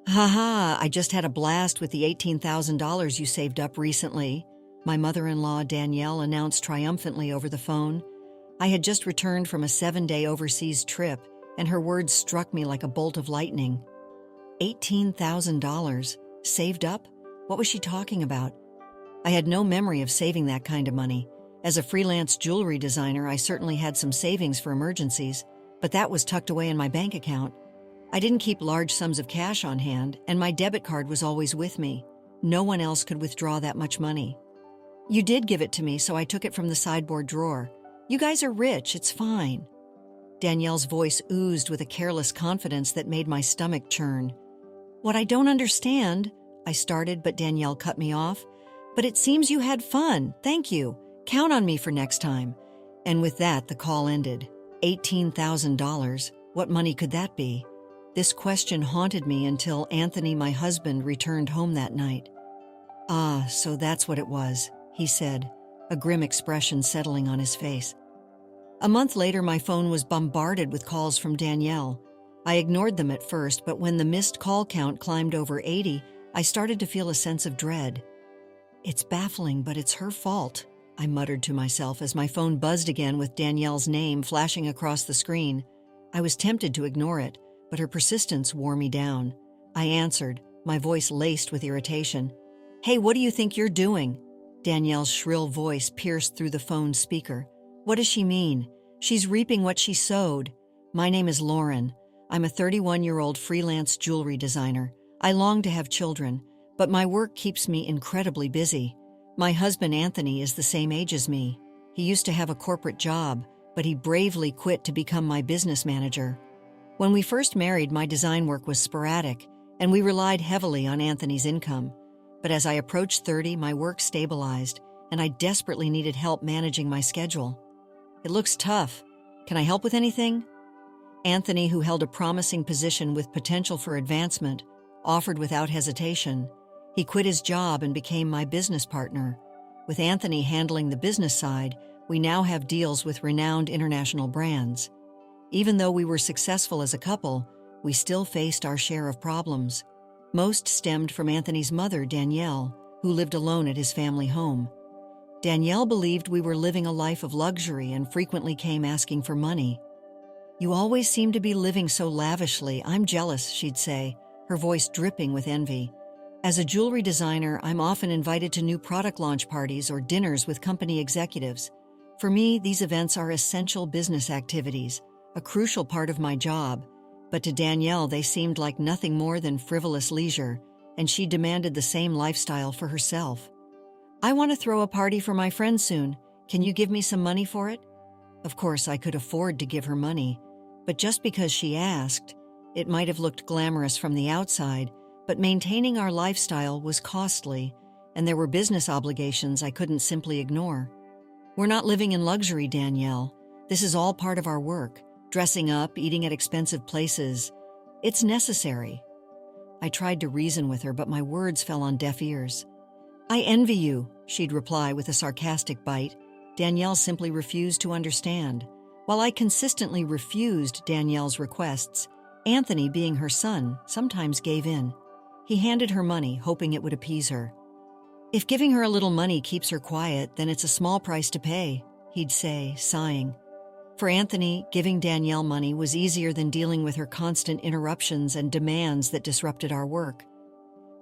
Haha, I just had a blast with the $18,000 you saved up recently, my mother-in-law Danielle announced triumphantly over the phone. I had just returned from a 7-day overseas trip, and her words struck me like a bolt of lightning. $18,000? Saved up? What was she talking about? I had no memory of saving that kind of money. As a freelance jewelry designer, I certainly had some savings for emergencies, but that was tucked away in my bank account. I didn't keep large sums of cash on hand, and my debit card was always with me. No one else could withdraw that much money. You did give it to me, so I took it from the sideboard drawer. You guys are rich, it's fine. Danielle's voice oozed with a careless confidence that made my stomach churn. What I don't understand, I started, but Danielle cut me off. But it seems you had fun, thank you. Count on me for next time. And with that, the call ended. $18,000, what money could that be? This question haunted me until Anthony, my husband, returned home that night. Ah, so that's what it was, he said, a grim expression settling on his face. A month later, my phone was bombarded with calls from Danielle. I ignored them at first, but when the missed call count climbed over 80, I started to feel a sense of dread. It's baffling, but it's her fault, I muttered to myself as my phone buzzed again with Danielle's name flashing across the screen. I was tempted to ignore it, but her persistence wore me down. I answered, my voice laced with irritation. Hey, what do you think you're doing? Danielle's shrill voice pierced through the phone's speaker. What does she mean? She's reaping what she sowed. My name is Lauren. I'm a 31-year-old freelance jewelry designer. I long to have children, but my work keeps me incredibly busy. My husband Anthony is the same age as me. He used to have a corporate job, but he bravely quit to become my business manager. When we first married, my design work was sporadic, and we relied heavily on Anthony's income. But as I approached 30, my work stabilized, and I desperately needed help managing my schedule. It looks tough. Can I help with anything? Anthony, who held a promising position with potential for advancement, offered without hesitation. He quit his job and became my business partner. With Anthony handling the business side, we now have deals with renowned international brands. Even though we were successful as a couple, we still faced our share of problems. Most stemmed from Anthony's mother, Danielle, who lived alone at his family home. Danielle believed we were living a life of luxury and frequently came asking for money. You always seem to be living so lavishly, I'm jealous, she'd say, her voice dripping with envy. As a jewelry designer, I'm often invited to new product launch parties or dinners with company executives. For me, these events are essential business activities, a crucial part of my job. But to Danielle, they seemed like nothing more than frivolous leisure, and she demanded the same lifestyle for herself. I want to throw a party for my friend soon. Can you give me some money for it? Of course, I could afford to give her money, but just because she asked, it might have looked glamorous from the outside, but maintaining our lifestyle was costly, and there were business obligations I couldn't simply ignore. We're not living in luxury, Danielle. This is all part of our work. Dressing up, eating at expensive places. It's necessary. I tried to reason with her, but my words fell on deaf ears. I envy you, she'd reply with a sarcastic bite. Danielle simply refused to understand. While I consistently refused Danielle's requests, Anthony, being her son, sometimes gave in. He handed her money, hoping it would appease her. If giving her a little money keeps her quiet, then it's a small price to pay, he'd say, sighing. For Anthony, giving Danielle money was easier than dealing with her constant interruptions and demands that disrupted our work.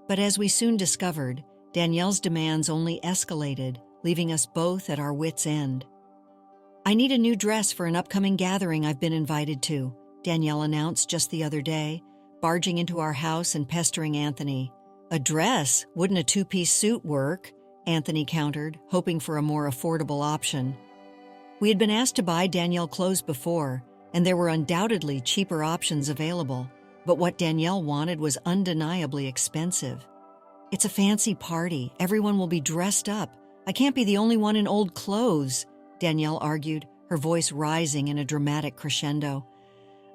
But as we soon discovered, Danielle's demands only escalated, leaving us both at our wits' end. I need a new dress for an upcoming gathering I've been invited to, Danielle announced just the other day, barging into our house and pestering Anthony. A dress? Wouldn't a two-piece suit work? Anthony countered, hoping for a more affordable option. We had been asked to buy Danielle clothes before, and there were undoubtedly cheaper options available, but what Danielle wanted was undeniably expensive. It's a fancy party. Everyone will be dressed up. I can't be the only one in old clothes, Danielle argued, her voice rising in a dramatic crescendo.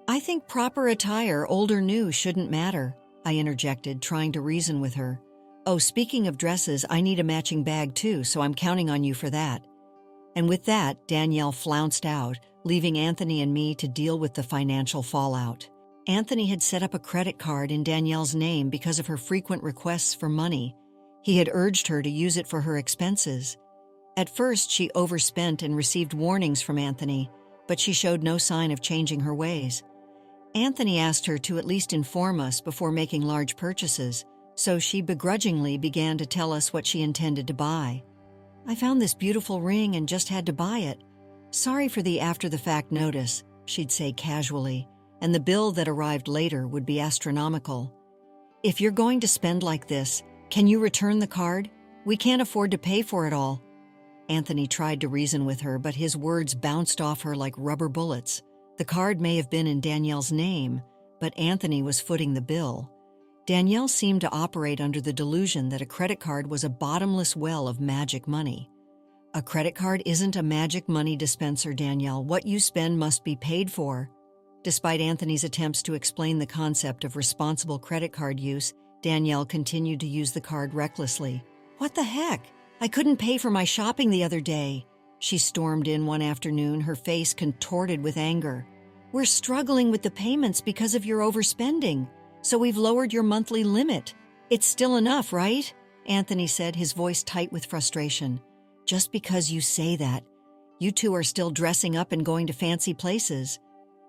I think proper attire, old or new, shouldn't matter, I interjected, trying to reason with her. Oh, speaking of dresses, I need a matching bag too, so I'm counting on you for that. And with that, Danielle flounced out, leaving Anthony and me to deal with the financial fallout. Anthony had set up a credit card in Danielle's name because of her frequent requests for money. He had urged her to use it for her expenses. At first, she overspent and received warnings from Anthony, but she showed no sign of changing her ways. Anthony asked her to at least inform us before making large purchases, so she begrudgingly began to tell us what she intended to buy. "I found this beautiful ring and just had to buy it. Sorry for the after-the-fact notice," she'd say casually, and the bill that arrived later would be astronomical. "If you're going to spend like this, can you return the card? We can't afford to pay for it all." Anthony tried to reason with her, but his words bounced off her like rubber bullets. The card may have been in Danielle's name, but Anthony was footing the bill. Danielle seemed to operate under the delusion that a credit card was a bottomless well of magic money. "A credit card isn't a magic money dispenser, Danielle. What you spend must be paid for." Despite Anthony's attempts to explain the concept of responsible credit card use, Danielle continued to use the card recklessly. "What the heck? I couldn't pay for my shopping the other day." She stormed in one afternoon, her face contorted with anger. "We're struggling with the payments because of your overspending, so we've lowered your monthly limit. It's still enough, right?" Anthony said, his voice tight with frustration. "Just because you say that, you two are still dressing up and going to fancy places.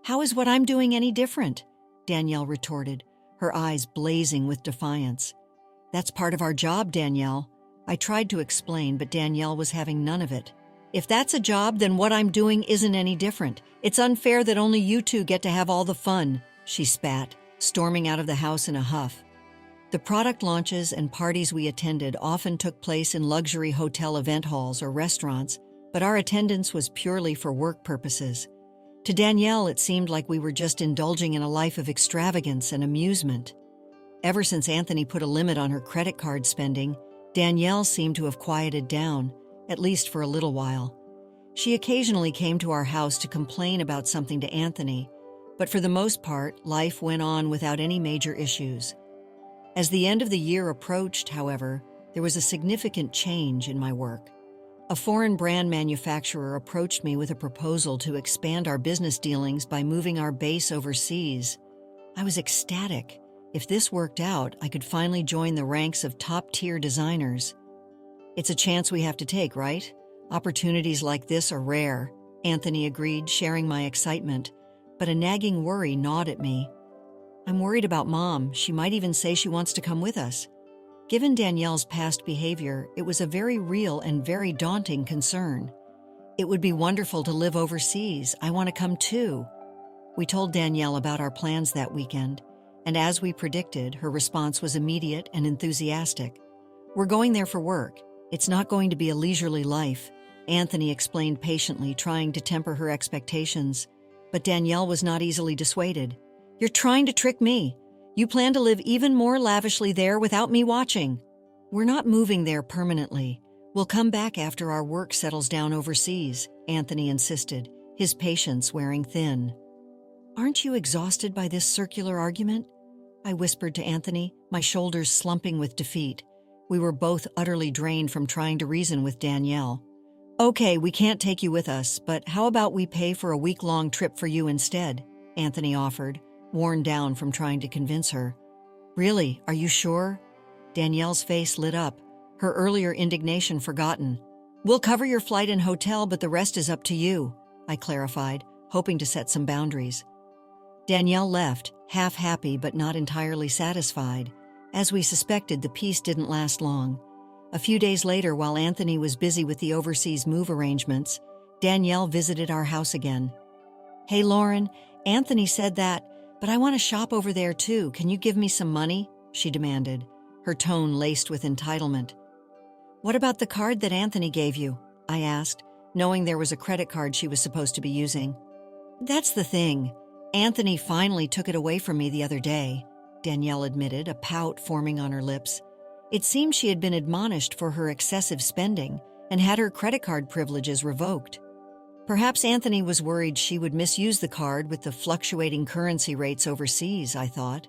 How is what I'm doing any different?" Danielle retorted, her eyes blazing with defiance. "That's part of our job, Danielle." I tried to explain, but Danielle was having none of it. "If that's a job, then what I'm doing isn't any different. It's unfair that only you two get to have all the fun," she spat, storming out of the house in a huff. The product launches and parties we attended often took place in luxury hotel event halls or restaurants, but our attendance was purely for work purposes. To Danielle, it seemed like we were just indulging in a life of extravagance and amusement. Ever since Anthony put a limit on her credit card spending, Danielle seemed to have quieted down, at least for a little while. She occasionally came to our house to complain about something to Anthony, but for the most part, life went on without any major issues. As the end of the year approached, however, there was a significant change in my work. A foreign brand manufacturer approached me with a proposal to expand our business dealings by moving our base overseas. I was ecstatic. If this worked out, I could finally join the ranks of top-tier designers. "It's a chance we have to take, right? Opportunities like this are rare," Anthony agreed, sharing my excitement, but a nagging worry gnawed at me. "I'm worried about Mom. She might even say she wants to come with us." Given Danielle's past behavior, it was a very real and very daunting concern. "It would be wonderful to live overseas. I want to come too." We told Danielle about our plans that weekend, and as we predicted, her response was immediate and enthusiastic. "We're going there for work. It's not going to be a leisurely life," Anthony explained patiently, trying to temper her expectations. But Danielle was not easily dissuaded. "You're trying to trick me. You plan to live even more lavishly there without me watching." "We're not moving there permanently. We'll come back after our work settles down overseas," Anthony insisted, his patience wearing thin. "Aren't you exhausted by this circular argument?" I whispered to Anthony, my shoulders slumping with defeat. We were both utterly drained from trying to reason with Danielle. "Okay, we can't take you with us, but how about we pay for a week-long trip for you instead?" Anthony offered, worn down from trying to convince her. "Really, are you sure?" Danielle's face lit up, her earlier indignation forgotten. "We'll cover your flight and hotel, but the rest is up to you," I clarified, hoping to set some boundaries. Danielle left, half happy but not entirely satisfied. As we suspected, the peace didn't last long. A few days later, while Anthony was busy with the overseas move arrangements, Danielle visited our house again. "Hey, Lauren, Anthony said that, but I want to shop over there too. Can you give me some money?" she demanded, her tone laced with entitlement. "What about the card that Anthony gave you?" I asked, knowing there was a credit card she was supposed to be using. "That's the thing. Anthony finally took it away from me the other day," Danielle admitted, a pout forming on her lips. It seemed she had been admonished for her excessive spending and had her credit card privileges revoked. Perhaps Anthony was worried she would misuse the card with the fluctuating currency rates overseas, I thought.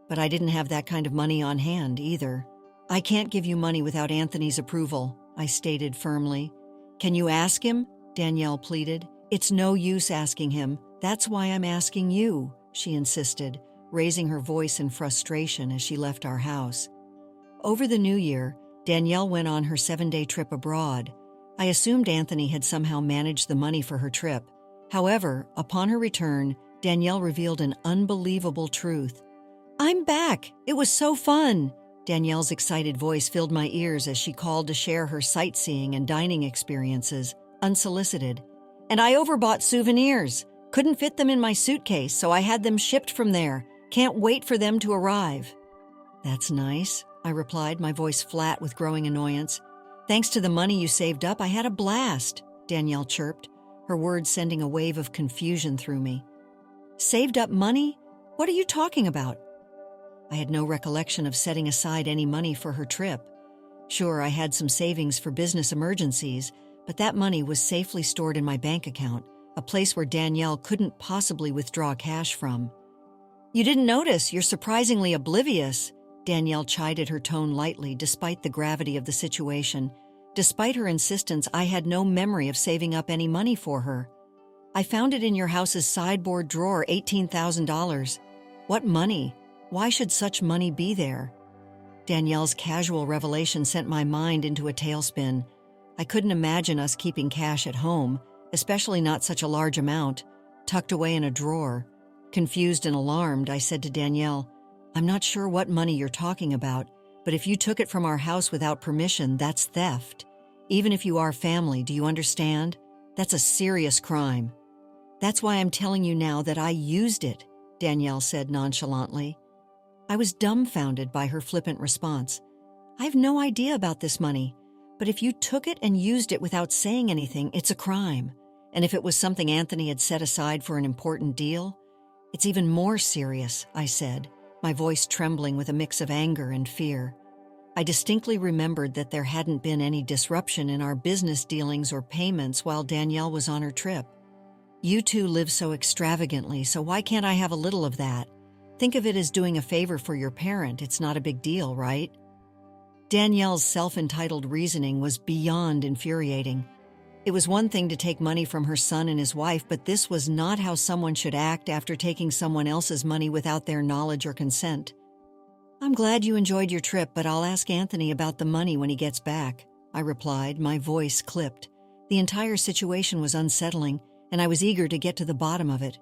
But I didn't have that kind of money on hand either. "I can't give you money without Anthony's approval," I stated firmly. "Can you ask him?" Danielle pleaded. "It's no use asking him. That's why I'm asking you," she insisted, raising her voice in frustration as she left our house. Over the new year, Danielle went on her 7-day trip abroad. I assumed Anthony had somehow managed the money for her trip. However, upon her return, Danielle revealed an unbelievable truth. "I'm back! It was so fun!" Danielle's excited voice filled my ears as she called to share her sightseeing and dining experiences, unsolicited. "And I overbought souvenirs. Couldn't fit them in my suitcase, so I had them shipped from there. Can't wait for them to arrive." "That's nice," I replied, my voice flat with growing annoyance. "Thanks to the money you saved up, I had a blast," Danielle chirped, her words sending a wave of confusion through me. "Saved up money? What are you talking about?" I had no recollection of setting aside any money for her trip. Sure, I had some savings for business emergencies, but that money was safely stored in my bank account, a place where Danielle couldn't possibly withdraw cash from. "You didn't notice, you're surprisingly oblivious," Danielle chided, her tone lightly despite the gravity of the situation. Despite her insistence, I had no memory of saving up any money for her. "I found it in your house's sideboard drawer, $18,000. "What money? Why should such money be there?" Danielle's casual revelation sent my mind into a tailspin. I couldn't imagine us keeping cash at home, especially not such a large amount, tucked away in a drawer. Confused and alarmed, I said to Danielle, "I'm not sure what money you're talking about, but if you took it from our house without permission, that's theft. Even if you are family, do you understand? That's a serious crime." "That's why I'm telling you now that I used it," Danielle said nonchalantly. I was dumbfounded by her flippant response. "I have no idea about this money, but if you took it and used it without saying anything, it's a crime. And if it was something Anthony had set aside for an important deal, it's even more serious," I said, my voice trembling with a mix of anger and fear. I distinctly remembered that there hadn't been any disruption in our business dealings or payments while Danielle was on her trip. "You two live so extravagantly, so why can't I have a little of that? Think of it as doing a favor for your parent. It's not a big deal, right?" Danielle's self-entitled reasoning was beyond infuriating. It was one thing to take money from her son and his wife, but this was not how someone should act after taking someone else's money without their knowledge or consent. "I'm glad you enjoyed your trip, but I'll ask Anthony about the money when he gets back," I replied, my voice clipped. The entire situation was unsettling, and I was eager to get to the bottom of it.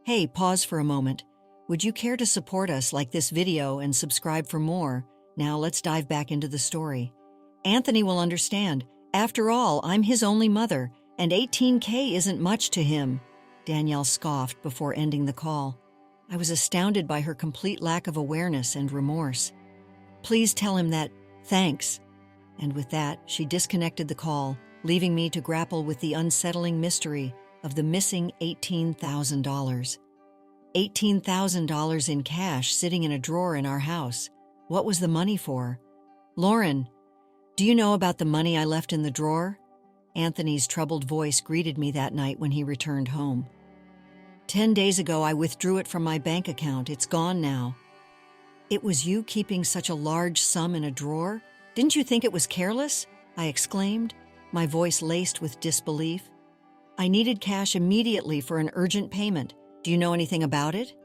"Hey, pause for a moment. Would you care to support us, like this video, and subscribe for more? Now let's dive back into the story. Anthony will understand. After all, I'm his only mother, and $18K isn't much to him," Danielle scoffed before ending the call. I was astounded by her complete lack of awareness and remorse. "Please tell him that, thanks." And with that, she disconnected the call, leaving me to grapple with the unsettling mystery of the missing $18,000. $18,000 in cash sitting in a drawer in our house. What was the money for? "Lauren, do you know about the money I left in the drawer?" Anthony's troubled voice greeted me that night when he returned home. 10 days ago, I withdrew it from my bank account. It's gone now." "It was you keeping such a large sum in a drawer? Didn't you think it was careless?" I exclaimed, my voice laced with disbelief. "I needed cash immediately for an urgent payment. Do you know anything about it?"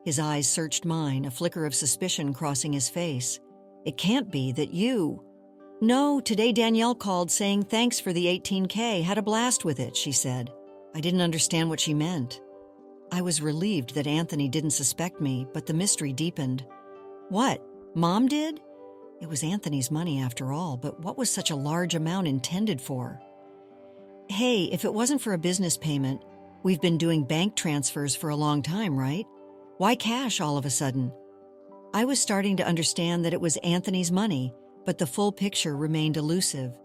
His eyes searched mine, a flicker of suspicion crossing his face. "It can't be that you—" "No, today Danielle called saying thanks for the $18K, had a blast with it," she said. I didn't understand what she meant. I was relieved that Anthony didn't suspect me, but the mystery deepened. "What? Mom did?" It was Anthony's money after all, but what was such a large amount intended for? "Hey, if it wasn't for a business payment, we've been doing bank transfers for a long time, right? Why cash all of a sudden?" I was starting to understand that it was Anthony's money, but the full picture remained elusive.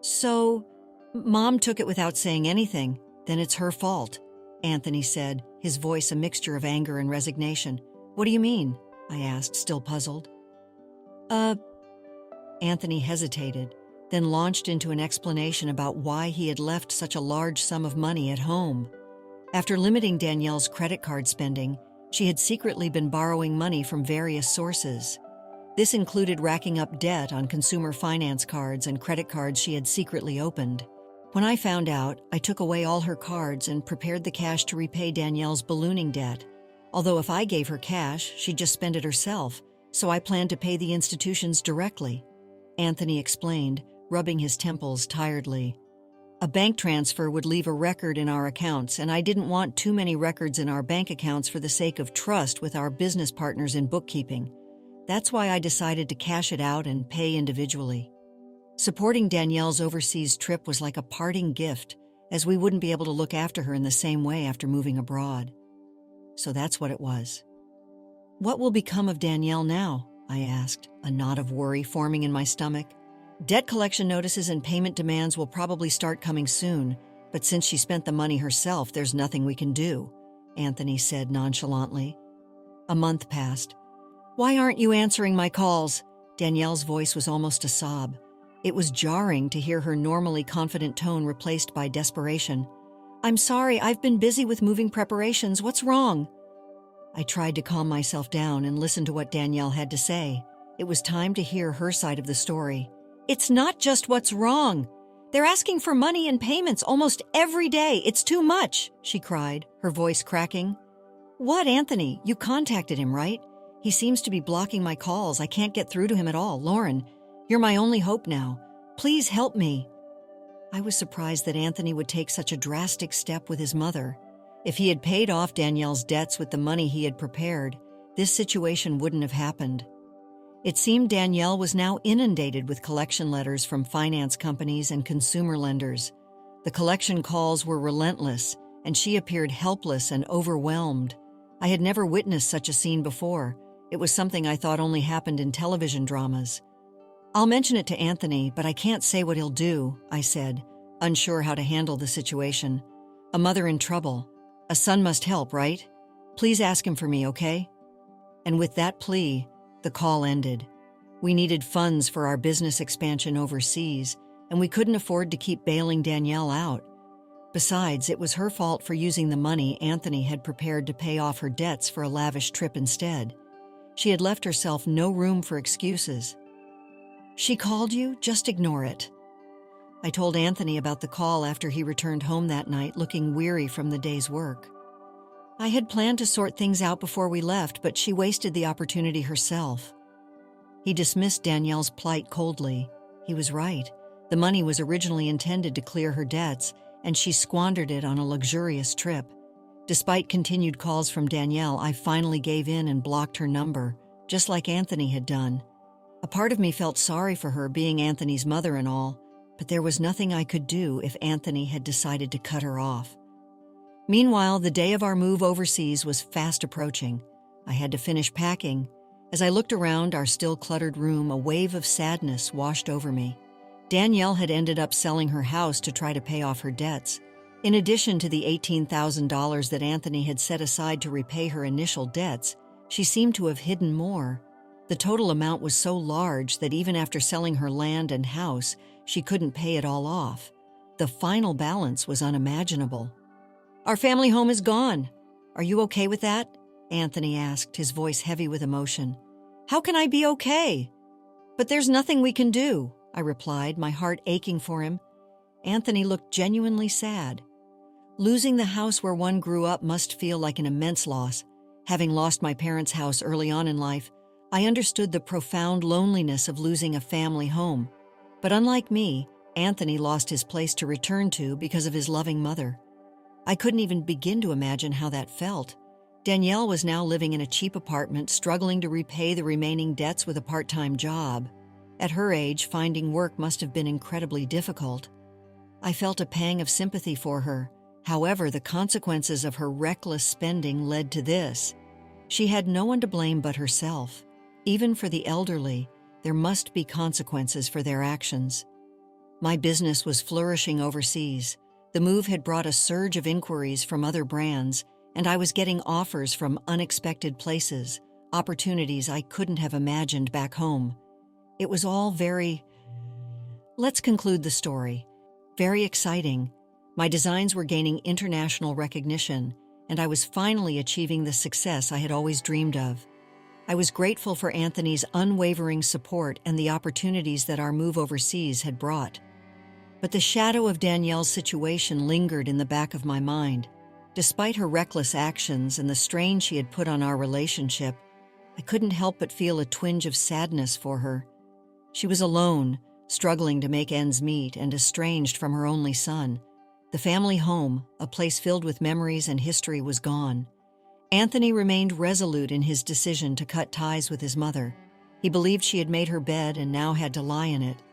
"So, Mom took it without saying anything, then it's her fault," Anthony said, his voice a mixture of anger and resignation. "What do you mean?" I asked, still puzzled. Anthony hesitated, then launched into an explanation about why he had left such a large sum of money at home. After limiting Danielle's credit card spending, she had secretly been borrowing money from various sources. This included racking up debt on consumer finance cards and credit cards she had secretly opened. When I found out, I took away all her cards and prepared the cash to repay Danielle's ballooning debt. Although if I gave her cash, she'd just spend it herself, so I planned to pay the institutions directly. Anthony explained, rubbing his temples tiredly. A bank transfer would leave a record in our accounts, and I didn't want too many records in our bank accounts for the sake of trust with our business partners in bookkeeping. That's why I decided to cash it out and pay individually. Supporting Danielle's overseas trip was like a parting gift, as we wouldn't be able to look after her in the same way after moving abroad. So that's what it was. What will become of Danielle now? I asked, a knot of worry forming in my stomach. Debt collection notices and payment demands will probably start coming soon, but since she spent the money herself, there's nothing we can do, Anthony said nonchalantly. A month passed. Why aren't you answering my calls? Danielle's voice was almost a sob. It was jarring to hear her normally confident tone replaced by desperation. I'm sorry, I've been busy with moving preparations. What's wrong? I tried to calm myself down and listen to what Danielle had to say. It was time to hear her side of the story. It's not just what's wrong. They're asking for money and payments almost every day. It's too much, she cried, her voice cracking. What, Anthony? You contacted him, right? He seems to be blocking my calls. I can't get through to him at all. Lauren, you're my only hope now. Please help me. I was surprised that Anthony would take such a drastic step with his mother. If he had paid off Danielle's debts with the money he had prepared, this situation wouldn't have happened. It seemed Danielle was now inundated with collection letters from finance companies and consumer lenders. The collection calls were relentless, and she appeared helpless and overwhelmed. I had never witnessed such a scene before. It was something I thought only happened in television dramas. I'll mention it to Anthony, but I can't say what he'll do, I said, unsure how to handle the situation. A mother in trouble. A son must help, right? Please ask him for me, okay? And with that plea, the call ended. We needed funds for our business expansion overseas, and we couldn't afford to keep bailing Danielle out. Besides, it was her fault for using the money Anthony had prepared to pay off her debts for a lavish trip instead. She had left herself no room for excuses. She called you? Just ignore it. I told Anthony about the call after he returned home that night, looking weary from the day's work. I had planned to sort things out before we left, but she wasted the opportunity herself. He dismissed Danielle's plight coldly. He was right. The money was originally intended to clear her debts, and she squandered it on a luxurious trip. Despite continued calls from Danielle, I finally gave in and blocked her number, just like Anthony had done. A part of me felt sorry for her, being Anthony's mother and all, but there was nothing I could do if Anthony had decided to cut her off. Meanwhile, the day of our move overseas was fast approaching. I had to finish packing. As I looked around our still cluttered room, a wave of sadness washed over me. Danielle had ended up selling her house to try to pay off her debts. In addition to the $18,000 that Anthony had set aside to repay her initial debts, she seemed to have hidden more. The total amount was so large that even after selling her land and house, she couldn't pay it all off. The final balance was unimaginable. Our family home is gone. Are you okay with that? Anthony asked, his voice heavy with emotion. How can I be okay? But there's nothing we can do, I replied, my heart aching for him. Anthony looked genuinely sad. Losing the house where one grew up must feel like an immense loss. Having lost my parents' house early on in life, I understood the profound loneliness of losing a family home. But unlike me, Anthony lost his place to return to because of his loving mother. I couldn't even begin to imagine how that felt. Danielle was now living in a cheap apartment, struggling to repay the remaining debts with a part-time job. At her age, finding work must have been incredibly difficult. I felt a pang of sympathy for her. However, the consequences of her reckless spending led to this. She had no one to blame but herself. Even for the elderly, there must be consequences for their actions. My business was flourishing overseas. The move had brought a surge of inquiries from other brands, and I was getting offers from unexpected places, opportunities I couldn't have imagined back home. It was all Let's conclude the story. Very exciting. My designs were gaining international recognition, and I was finally achieving the success I had always dreamed of. I was grateful for Anthony's unwavering support and the opportunities that our move overseas had brought. But the shadow of Danielle's situation lingered in the back of my mind. Despite her reckless actions and the strain she had put on our relationship, I couldn't help but feel a twinge of sadness for her. She was alone, struggling to make ends meet and estranged from her only son. The family home, a place filled with memories and history, was gone. Anthony remained resolute in his decision to cut ties with his mother. He believed she had made her bed and now had to lie in it.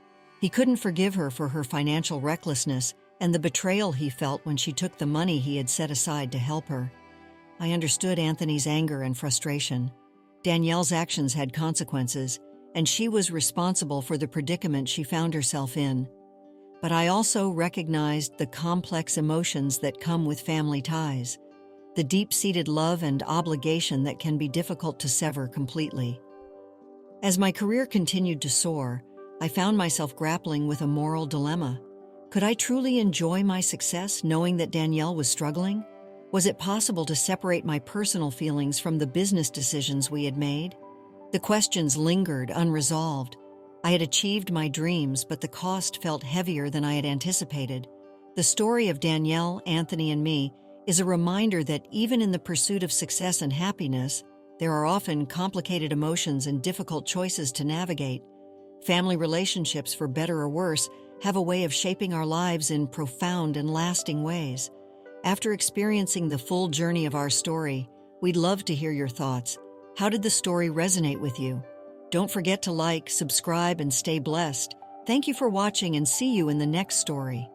He couldn't forgive her for her financial recklessness and the betrayal he felt when she took the money he had set aside to help her. I understood Anthony's anger and frustration. Danielle's actions had consequences, and she was responsible for the predicament she found herself in. But I also recognized the complex emotions that come with family ties, the deep-seated love and obligation that can be difficult to sever completely. As my career continued to soar, I found myself grappling with a moral dilemma. Could I truly enjoy my success knowing that Danielle was struggling? Was it possible to separate my personal feelings from the business decisions we had made? The questions lingered unresolved. I had achieved my dreams, but the cost felt heavier than I had anticipated. The story of Danielle, Anthony, and me is a reminder that even in the pursuit of success and happiness, there are often complicated emotions and difficult choices to navigate. Family relationships, for better or worse, have a way of shaping our lives in profound and lasting ways. After experiencing the full journey of our story, we'd love to hear your thoughts. How did the story resonate with you? Don't forget to like, subscribe, and stay blessed. Thank you for watching, and see you in the next story.